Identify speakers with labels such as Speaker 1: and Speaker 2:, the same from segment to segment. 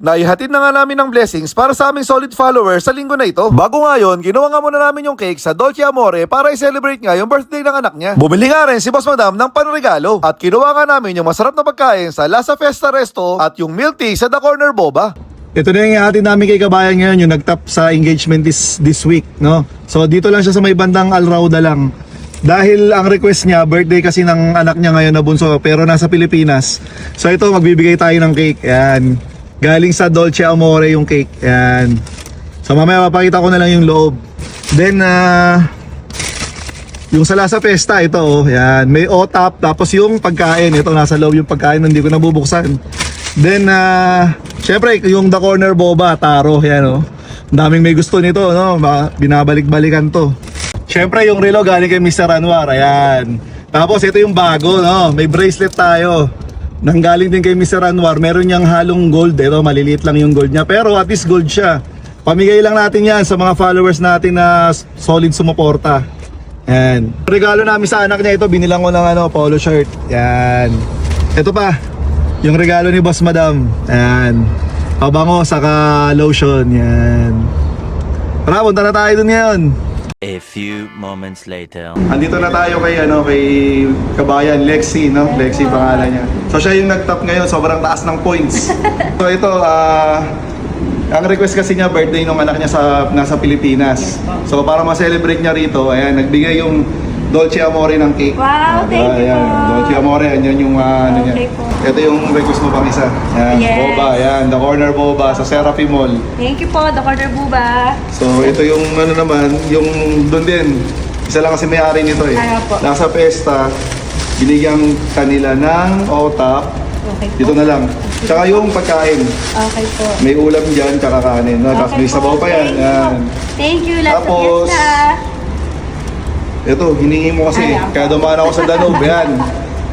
Speaker 1: Naihatid na nga namin ng blessings para sa aming solid followers sa linggo na ito. Bago nga yun, ginawa nga muna namin yung cake sa Dolce Amore para i-celebrate nga yung birthday ng anak niya. Bumili nga rin si Boss Madam ng panregalo at kinuha nga namin yung masarap na pagkain sa Lasa Fiesta Resto at yung milk tea sa The Corner Boba.
Speaker 2: Ito na yung ihatid namin kay Kabayan ngayon, yung nagtap sa engagement this week, no? So dito lang siya sa may bandang Alrauda lang. Dahil ang request niya, birthday kasi ng anak niya ngayon na bunso pero nasa Pilipinas. So ito, magbibigay tayo ng cake. Yan. Galing sa Dolce Amore yung cake. Yan. So mamaya mapakita ko na lang yung loob. Then, yung sa Lasa Fiesta, ito oh. Yan. May O-top, tapos yung pagkain. Ito, nasa loob yung pagkain, hindi ko nabubuksan. Then, syempre, yung The Corner Boba, taro. Yan oh. Ang daming may gusto nito, no? Binabalik-balikan to. Siyempre yung relo galing kay Mr. Anwar, ayan. Tapos ito yung bago, no? May bracelet tayo. Nanggaling din kay Mr. Anwar, meron niyang halong gold. Ito, maliliit lang yung gold niya, pero at least gold siya. Pamigay lang natin yan sa mga followers natin na solid sumuporta. Ayan. Regalo namin sa anak niya ito, binilang ko ng polo shirt. Ayan. Ito pa, yung regalo ni Boss Madam. Ayan. Pabango, saka lotion. Ayan. Tara, punta na tayo dun ngayon.
Speaker 3: A few moments later.
Speaker 2: Andito na tayo kay kay Kabayan, Lexi, no? Lexi pangalan niya. So siya yung nag-top ngayon, sobrang taas ng points. So ito, ang request kasi niya, birthday ng anak niya nasa Pilipinas. So para ma-celebrate niya rito, ayan, nagbigay yung Dolce Amore ng cake.
Speaker 4: Wow, thank you
Speaker 2: ayan,
Speaker 4: po.
Speaker 2: Dolce Amore, ayan yung ano niya.
Speaker 4: Okay po.
Speaker 2: Ito yung request mo pang isa. Ayan,
Speaker 4: Yes.
Speaker 2: boba, ayan, The Corner Boba sa Seraphim Mall.
Speaker 4: Thank you po, The Corner Buba.
Speaker 2: So ito yung naman, yung doon din. Isa lang kasi may-ari nito eh.
Speaker 4: Ano po?
Speaker 2: Nasa Pesta, binigyan kanila ng O-top.
Speaker 4: Okay po.
Speaker 2: Dito na lang. Tsaka yung pagkain.
Speaker 4: Okay po.
Speaker 2: May ulam dyan, tsaka kanin. No? Tapos may
Speaker 4: Okay
Speaker 2: sabaw
Speaker 4: po.
Speaker 2: pa yan.
Speaker 4: Thank you.
Speaker 2: Yan.
Speaker 4: Thank you, Lasa
Speaker 2: Tapos,
Speaker 4: Fiesta.
Speaker 2: Ito, hiningi mo kasi.
Speaker 4: Ay, ako.
Speaker 2: Kaya dumaan ako sa Danube. Yan.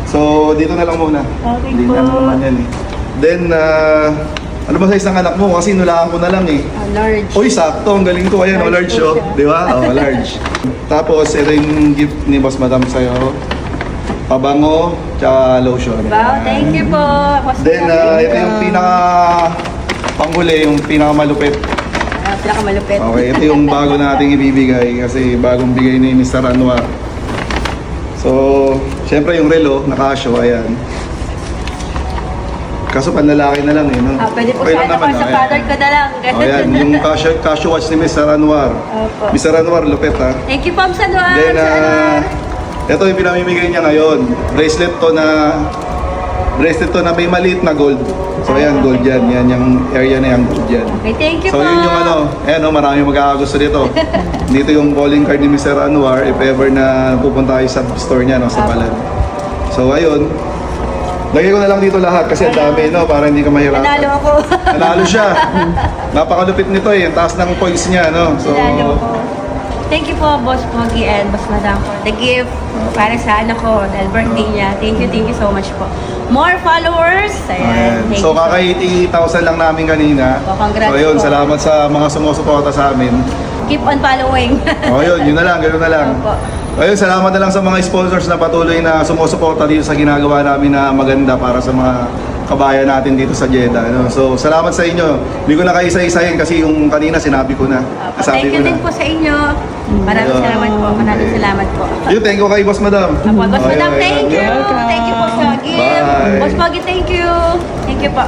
Speaker 2: So, dito na lang muna.
Speaker 4: Okay
Speaker 2: Hindi
Speaker 4: po.
Speaker 2: na naman yan eh. Then, ano ba size ng anak mo? Kasi nulaan ko na lang eh.
Speaker 4: Large.
Speaker 2: Uy, sakto. Ang galing ko. Ayan,
Speaker 4: Large
Speaker 2: large
Speaker 4: po
Speaker 2: oh.
Speaker 4: siya.
Speaker 2: Di ba? Oh, large. Tapos, ito yung gift ni Boss Madam sa'yo. Pabango, tsaka lotion.
Speaker 4: Wow, thank you po.
Speaker 2: Then, ito yung pinaka panghuli, yung pinaka malupit.
Speaker 4: Pinakamalupit.
Speaker 2: Okay, ito yung bago nating ibibigay kasi bagong bigay ni Mr. Anwar. So, syempre yung relo, naka-show, ayan. Kaso panlalaki na lang eh, no?
Speaker 4: Pwede po
Speaker 2: Okay
Speaker 4: sana
Speaker 2: lang
Speaker 4: po sa
Speaker 2: ayan.
Speaker 4: father ko na lang.
Speaker 2: O yan, yung casio watch ni Mr. Anwar.
Speaker 4: Opo.
Speaker 2: Mr. Anwar, lupit ha.
Speaker 4: Thank you po, Msa Anwar.
Speaker 2: Then,
Speaker 4: Msa Anwar.
Speaker 2: ito yung pinamimigay niya ngayon. Bracelet to na may maliit na gold. So ayan, gold yan. Yan yung area na yung gold yan.
Speaker 4: Okay, thank you
Speaker 2: So
Speaker 4: po.
Speaker 2: yun yung ayan marami magkakagusto dito. Dito yung calling card ni Mr. Anwar if ever na pupunta kayo sa store niya, no, sa Balan. So ayun, lagay ko na lang dito lahat kasi ang dami, no, para hindi ka mahirapan.
Speaker 4: Nanalo ako.
Speaker 2: Nanalo siya. Napakalupit nito eh, ang taas ng points niya, no. So,
Speaker 4: Nanalo ako. Thank you po, Boss Pogi and Boss Madam for the gift para sa anak ko dahil birthday niya. Thank you so much po. More followers.
Speaker 2: ayan.
Speaker 4: Ayan.
Speaker 2: So kaka 80,000 lang namin kanina.
Speaker 4: Oh, congrats
Speaker 2: So yun,
Speaker 4: po.
Speaker 2: salamat sa mga sumusuporta sa amin.
Speaker 4: Keep on following.
Speaker 2: Yun na lang, ganoon na lang.
Speaker 4: Opo.
Speaker 2: Ayun, salamat na lang sa mga sponsors na patuloy na sumusuporta dito sa ginagawa namin na maganda para sa mga kabayan natin dito sa Jeddah. No? So, salamat sa inyo. Hindi ko na kayo isa-isahin kasi yung kanina sinabi ko na.
Speaker 4: Opo.
Speaker 2: Nasabi
Speaker 4: Thank you din po sa inyo. Maraming
Speaker 2: Ayun.
Speaker 4: salamat po. Maraming
Speaker 2: Okay.
Speaker 4: salamat po.
Speaker 2: Yun, thank you kay Boss Madam.
Speaker 4: Opo, Boss
Speaker 2: Ayun,
Speaker 4: Madam,
Speaker 2: ayun.
Speaker 4: thank you. Thank you po sa gift.
Speaker 2: Bye.
Speaker 4: Boss Pogi, thank you. Thank you po.